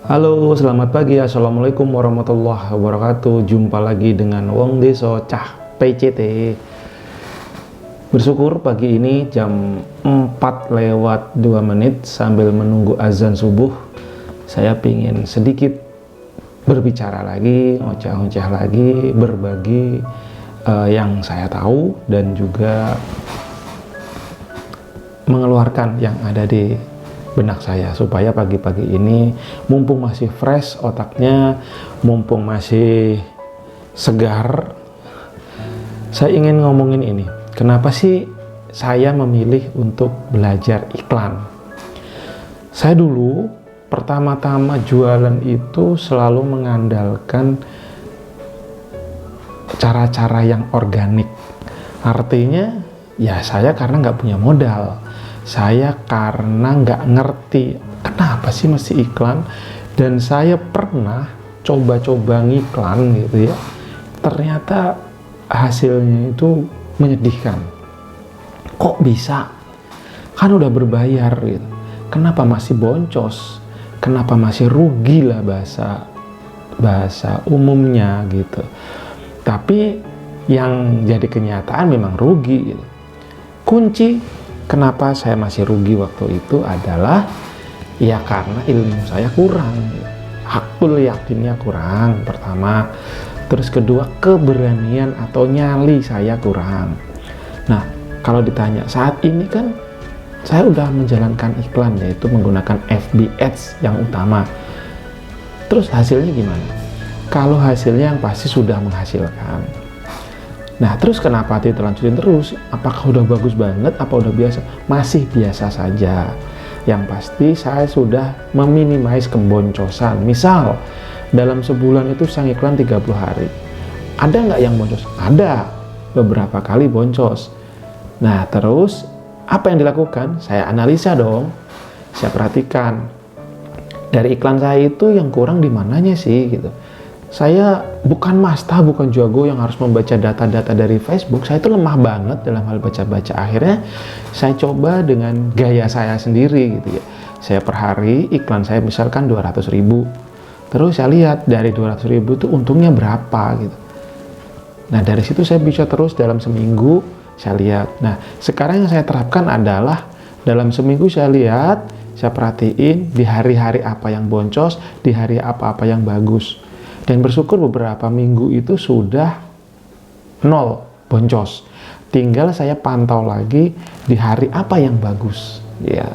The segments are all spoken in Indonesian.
Halo, selamat pagi. Assalamualaikum warahmatullahi wabarakatuh. Jumpa lagi dengan Wong Deso Cah PCT. Bersyukur pagi ini jam 4 lewat 2 menit sambil menunggu azan subuh, saya pingin sedikit berbicara lagi, ngoceh-ngoceh lagi, berbagi yang saya tahu dan juga mengeluarkan yang ada di benak saya, supaya pagi-pagi ini mumpung masih fresh otaknya, mumpung masih segar, saya ingin ngomongin ini. Kenapa sih saya memilih untuk belajar iklan? Saya dulu pertama-tama jualan itu selalu mengandalkan cara-cara yang organik. Artinya ya saya karena nggak punya modal, saya karena nggak ngerti kenapa sih mesti iklan, dan saya pernah coba-coba ngiklan gitu ya, ternyata hasilnya itu menyedihkan. Kok bisa? Kan udah berbayar gitu, kenapa masih boncos, kenapa masih rugi lah bahasa umumnya gitu. Tapi yang jadi kenyataan memang rugi gitu. Kunci kenapa saya masih rugi waktu itu adalah ya karena ilmu saya kurang, hakul yakinnya kurang pertama, terus kedua keberanian atau nyali saya kurang. Nah, kalau ditanya saat ini kan saya udah menjalankan iklan, yaitu menggunakan FB Ads yang utama. Terus hasilnya gimana? Kalau hasilnya yang pasti sudah menghasilkan. Nah, terus kenapa tidak lanjutin terus? Apakah udah bagus banget? Apa udah biasa? Masih biasa saja. Yang pasti saya sudah meminimais keboncosan. Misal, dalam sebulan itu saya iklan 30 hari. Ada nggak yang boncos? Ada. Beberapa kali boncos. Nah, terus apa yang dilakukan? Saya analisa dong. Saya perhatikan. Dari iklan saya itu yang kurang di mananya sih gitu. Saya bukan master, bukan jago yang harus membaca data-data dari Facebook. Saya itu lemah banget dalam hal baca-baca. Akhirnya saya coba dengan gaya saya sendiri gitu ya. Saya per hari iklan saya misalkan 200.000. Terus saya lihat dari 200.000 itu untungnya berapa gitu. Nah, dari situ saya bisa terus dalam seminggu saya lihat. Nah, sekarang yang saya terapkan adalah dalam seminggu saya lihat, saya perhatiin di hari-hari apa yang boncos, di hari apa-apa yang bagus. Dan bersyukur beberapa minggu itu sudah 0 boncos. Tinggal saya pantau lagi di hari apa yang bagus. Ya,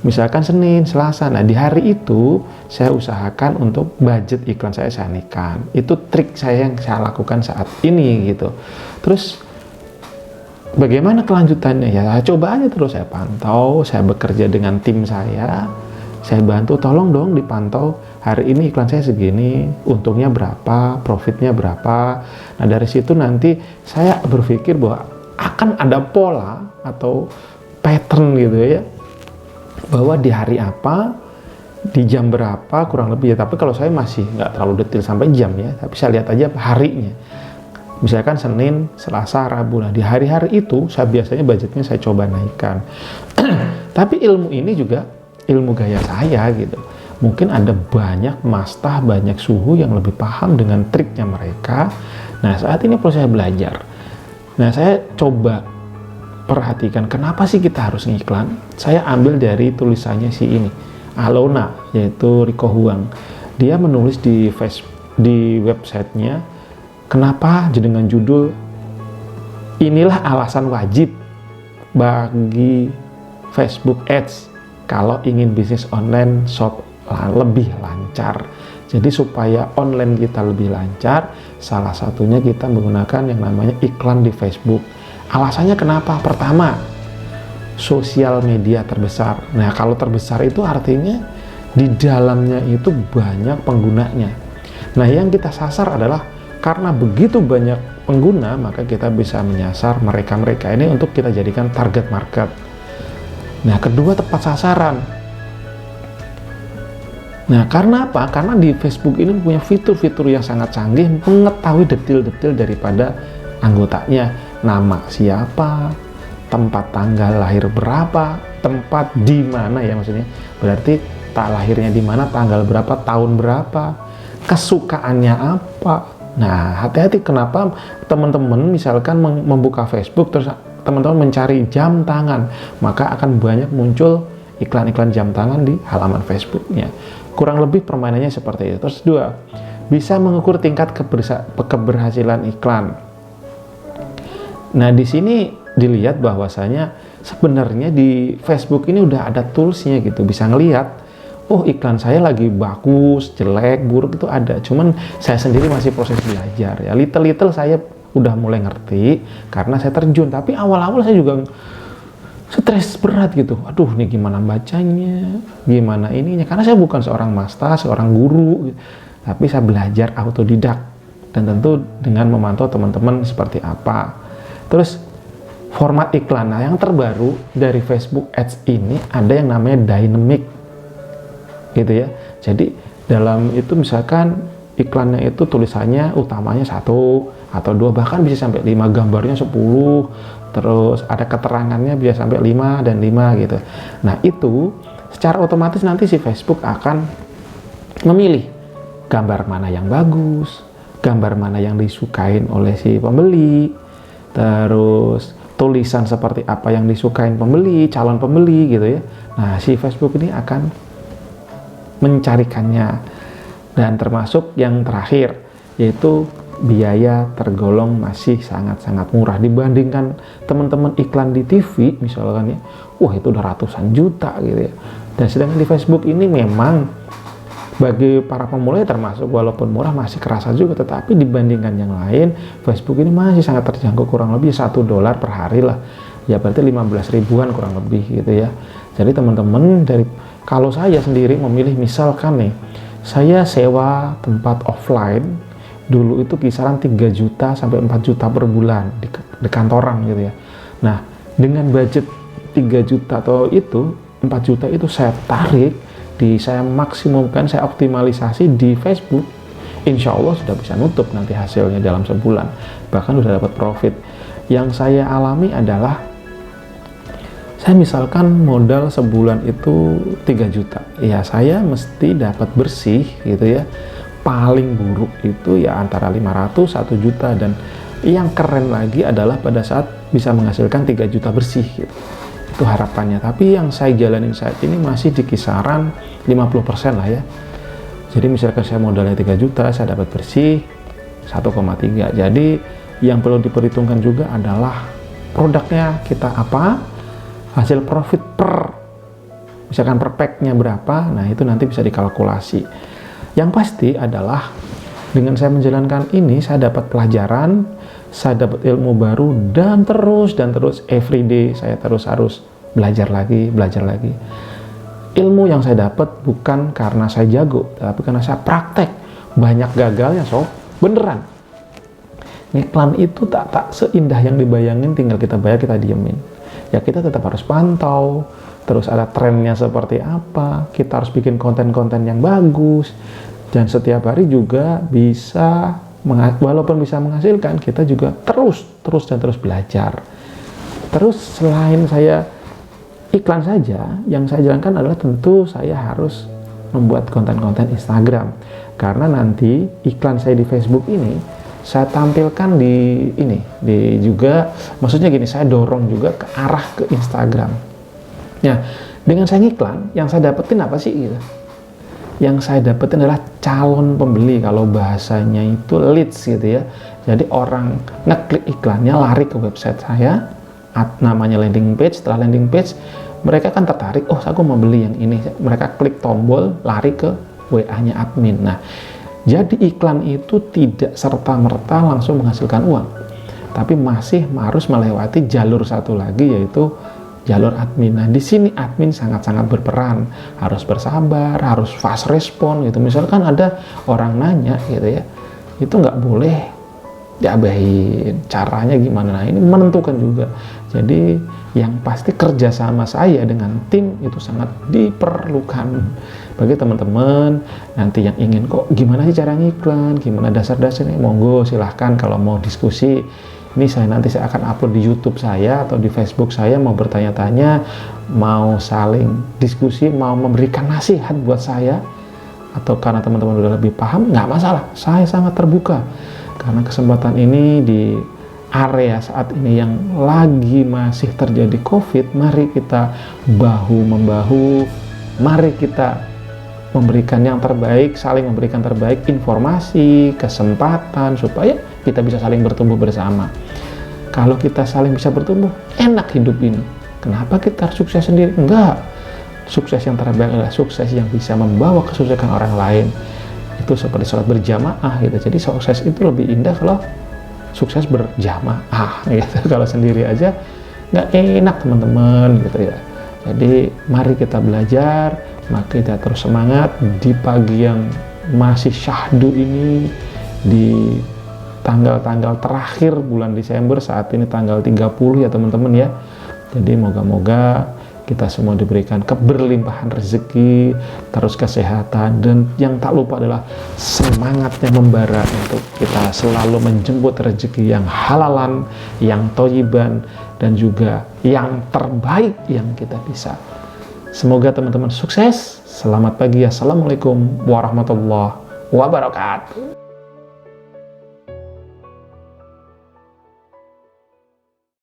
misalkan Senin, Selasa. Nah, di hari itu saya usahakan untuk budget iklan saya naikkan. Itu trik saya yang saya lakukan saat ini gitu. Terus bagaimana kelanjutannya? Ya, saya coba aja terus, saya pantau, saya bekerja dengan tim saya bantu, tolong dong dipantau, hari ini iklan saya segini, untungnya berapa, profitnya berapa. Nah, dari situ nanti saya berpikir bahwa akan ada pola atau pattern gitu ya, bahwa di hari apa, di jam berapa kurang lebih ya. Tapi kalau saya masih nggak terlalu detail sampai jam ya, tapi saya lihat aja harinya. Misalkan Senin, Selasa, Rabu. Nah, di hari-hari itu saya biasanya budgetnya saya coba naikkan. Tapi ilmu ini juga ilmu gaya saya gitu. Mungkin ada banyak mastah, banyak suhu yang lebih paham dengan triknya mereka. Nah, saat ini proses belajar. Nah, saya coba perhatikan kenapa sih kita harus ngiklan. Saya ambil dari tulisannya si ini, Alona, yaitu Rico Huang. Dia menulis di websitenya, kenapa dengan judul inilah alasan wajib bagi Facebook Ads kalau ingin bisnis online shop lebih lancar. Jadi supaya online kita lebih lancar, salah satunya kita menggunakan yang namanya iklan di Facebook. Alasannya kenapa? Pertama, sosial media terbesar. Nah, kalau terbesar itu artinya di dalamnya itu banyak penggunanya. Nah, yang kita sasar adalah karena begitu banyak pengguna, maka kita bisa menyasar mereka-mereka ini untuk kita jadikan target market. Nah, kedua, tepat sasaran. Nah, karena apa? Karena di Facebook ini punya fitur-fitur yang sangat canggih, mengetahui detail-detail daripada anggotanya. Nama siapa, tempat tanggal lahir berapa, tempat di mana ya maksudnya. Berarti kota lahirnya di mana, tanggal berapa, tahun berapa, kesukaannya apa. Nah, hati-hati kenapa teman-teman misalkan membuka Facebook terus teman-teman mencari jam tangan, maka akan banyak muncul iklan-iklan jam tangan di halaman Facebooknya. Kurang lebih permainannya seperti itu. Terus dua, bisa mengukur tingkat keberhasilan iklan. Nah, di sini dilihat bahwasanya sebenarnya di Facebook ini udah ada toolsnya gitu, bisa ngelihat, oh iklan saya lagi bagus, jelek, buruk itu ada. Cuman saya sendiri masih proses belajar ya. Little saya udah mulai ngerti karena saya terjun. Tapi awal-awal saya juga stres berat gitu. Aduh, nih gimana bacanya, gimana ininya. Karena saya bukan seorang master, seorang guru, gitu. Tapi saya belajar autodidak. Dan tentu dengan memantau teman-teman seperti apa. Terus format iklan. Nah, yang terbaru dari Facebook Ads ini ada yang namanya dynamic. Gitu ya. Jadi dalam itu misalkan iklannya itu tulisannya utamanya 1 atau 2, bahkan bisa sampai 5, gambarnya 10, terus ada keterangannya bisa sampai 5 dan 5 gitu. Nah, itu secara otomatis nanti si Facebook akan memilih gambar mana yang bagus, gambar mana yang disukain oleh si pembeli, terus tulisan seperti apa yang disukain pembeli, calon pembeli gitu ya. Nah, si Facebook ini akan mencarikannya. Dan termasuk yang terakhir, yaitu biaya tergolong masih sangat-sangat murah dibandingkan teman-teman iklan di TV misalkan ya. Wah, itu udah ratusan juta gitu ya. Dan sedangkan di Facebook ini memang bagi para pemula termasuk walaupun murah masih kerasa juga, tetapi dibandingkan yang lain Facebook ini masih sangat terjangkau, kurang lebih $1 per hari lah. Ya berarti 15 ribuan kurang lebih gitu ya. Jadi teman-teman, kalau saya sendiri memilih misalkan nih, saya sewa tempat offline dulu itu kisaran 3 juta sampai 4 juta per bulan di kantoran gitu ya. Nah, dengan budget 3 juta atau itu 4 juta itu saya tarik, saya maksimumkan, saya optimalisasi di Facebook. Insya Allah sudah bisa nutup nanti hasilnya dalam sebulan, bahkan sudah dapat profit. Yang saya alami adalah saya misalkan modal sebulan itu 3 juta, ya saya mesti dapat bersih gitu ya, paling buruk itu ya antara 500 1 juta, dan yang keren lagi adalah pada saat bisa menghasilkan 3 juta bersih gitu. Itu harapannya. Tapi yang saya jalanin saat ini masih di kisaran 50% lah ya. Jadi misalkan saya modalnya 3 juta, saya dapat bersih 1,3. Jadi yang perlu diperhitungkan juga adalah produknya kita apa, hasil profit misalkan per packnya berapa. Nah, itu nanti bisa dikalkulasi. Yang pasti adalah dengan saya menjalankan ini, saya dapat pelajaran, saya dapat ilmu baru, dan terus everyday saya terus harus belajar lagi. Ilmu yang saya dapat bukan karena saya jago, tapi karena saya praktek. Banyak gagalnya sob, beneran. Iklan itu tak seindah yang dibayangin, tinggal kita bayar, kita diemin. Ya kita tetap harus pantau, terus ada trennya seperti apa, kita harus bikin konten-konten yang bagus, dan setiap hari juga bisa, walaupun bisa menghasilkan, kita juga terus belajar. Terus selain saya iklan saja, yang saya jalankan adalah tentu saya harus membuat konten-konten Instagram, karena nanti iklan saya di Facebook ini saya tampilkan di juga, maksudnya gini, saya dorong juga ke arah ke Instagram. Nah, dengan saya ngiklan, yang saya dapetin apa sih gitu? Yang saya dapetin adalah calon pembeli, kalau bahasanya itu leads gitu ya. Jadi orang ngeklik iklannya, lari ke website saya, namanya landing page. Setelah landing page, mereka kan tertarik, oh aku mau beli yang ini. Mereka klik tombol, lari ke WA-nya admin. Nah, jadi iklan itu tidak serta-merta langsung menghasilkan uang, tapi masih harus melewati jalur satu lagi, yaitu jalur admin. Nah, di sini admin sangat-sangat berperan, harus bersabar, harus fast respon gitu. Misalkan ada orang nanya gitu ya, itu nggak boleh diabahin. Caranya gimana? Nah, ini menentukan juga. Jadi yang pasti kerjasama saya dengan tim itu sangat diperlukan. Bagi teman-teman nanti yang ingin, kok gimana sih cara ngiklan, gimana dasar-dasarnya, monggo silahkan kalau mau diskusi ini saya akan upload di YouTube saya atau di Facebook saya, mau bertanya-tanya, mau saling diskusi, mau memberikan nasihat buat saya, atau karena teman-teman udah lebih paham, nggak masalah, saya sangat terbuka. Karena kesempatan ini di area saat ini yang lagi masih terjadi COVID, mari kita bahu-membahu, mari kita memberikan yang terbaik, saling memberikan terbaik, informasi, kesempatan, supaya kita bisa saling bertumbuh bersama. Kalau kita saling bisa bertumbuh, enak hidup ini. Kenapa kita harus sukses sendiri? Enggak. Sukses yang terbaik adalah sukses yang bisa membawa kesuksesan orang lain. Itu seperti sholat berjamaah gitu. Jadi sukses itu lebih indah kalau sukses berjamaah gitu. Kalau sendiri aja nggak enak teman-teman gitu ya. Jadi mari kita belajar, mari kita terus semangat di pagi yang masih syahdu ini, di tanggal-tanggal terakhir bulan Desember, saat ini tanggal 30 ya teman-teman ya. Jadi moga-moga kita semua diberikan keberlimpahan rezeki, terus kesehatan, dan yang tak lupa adalah semangatnya membara untuk kita selalu menjemput rezeki yang halalan, yang thayyiban, dan juga yang terbaik yang kita bisa. Semoga teman-teman sukses. Selamat pagi. Assalamualaikum warahmatullahi wabarakatuh.